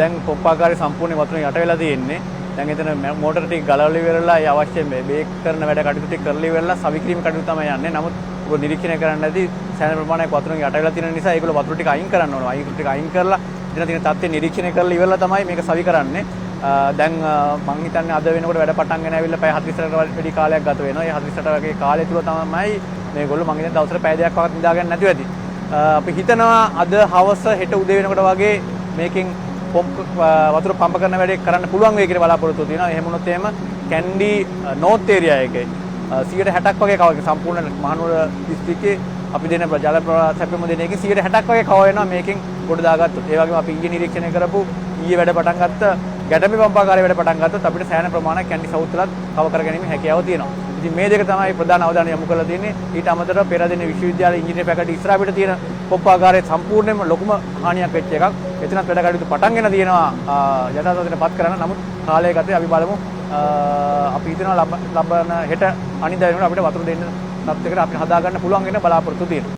දැන් පොප්පාකාරය සම්පූර්ණ වතුරෙන් යට වෙලා තියෙන්නේ. දැන් එතන මෝටර ටික ගලවලා ඉවරලා ඒ අවශ්‍ය බේක් කරන වැඩ කටයුතු ටික කරලා ඉවරලා සවිකිරීම කටයුතු තමයි යන්නේ. නමුත් ඔබ නිරීක්ෂණය කරන්න ඇති සෑහෙන ප්‍රමාණයක් වතුරෙන් යට වෙලා තියෙන නිසා ඒගොල්ලෝ වතුර ටික අයින් කරන්න ඕනවා. අයින් ටික අයින් කරලා එතන තියෙන තත්ත්වය නිරීක්ෂණය කරලා ඉවරලා තමයි මේක සවි කරන්නේ. දැන් මං හිතන්නේ අද වෙනකොට වැඩ පටන් ගෙන ඇවිල්ලා පැය 48කට වැඩි කාලයක් ගත වෙනවා. ඒ 48ට වගේ කාලය තුල තමයි මේගොල්ලෝ මං හිතන්නේ දවසට පැය දෙකක් වගේ නිදා ගන්න නැතුව ඇති. අපි හිතනවා අද හවස හෙට උදේ වෙනකොට වගේ මේකෙන් වතුර පම්ප කරන වැඩේ කරන්න පුළුවන් වෙයි කියලා බලාපොරොත්තු තියෙනවා. එහෙම වුණොත් එහෙම කැන්ඩි නෝර්ත් ඒරියා එකේ 60ක් වගේ කව සම්පූර්ණ මහනුවර දිස්ත්‍රික්කයේ අපි දෙන ජල ප්‍රවාහ සැපෙමු දෙන එකේ 60ක් වගේ කව වෙනවා මේකෙන් ගොඩ දාගත්තොත්. ඒ වගේම අපි ඊයේ නිරීක්ෂණය කරපු ඊයේ වැඩ පටන් ගත්ත ගැටමි පම්පාකාරයේ වැඩ පටන් ගත්තොත් අපිට සෑහෙන ප්‍රමාණයක් කැන්ඩි සවුත්ලත් කව කර ගැනීම හැකියාව තියෙනවා. ඉතින් මේ දෙක තමයි ප්‍රධාන අවධානය යොමු කරලා තියෙන්නේ. ඊට අමතරව පෙරදින විශ්වවිද්‍යාල ඉංජිනේරු පැකටි ඉස්සරහ පිට තියෙන පොප්පාකාරයේ සම්පූර්ණයෙන්ම ලොකුම හානියක් වෙච්ච එකක්. එතනත් වැඩ කටයුතු පටන්ගෙන තියෙනවා යථාර්ථයටපත් කරන්න. නමුත් කාලය ගතේ අපි බලමු අපි හිතනවා ලබන හෙට අනිද්දා වෙනකොට අපිට වතුර දෙන්න තත්යකට අපිට හදාගන්න පුළුවන් වෙන බලාපොරොත්තු තියෙනවා.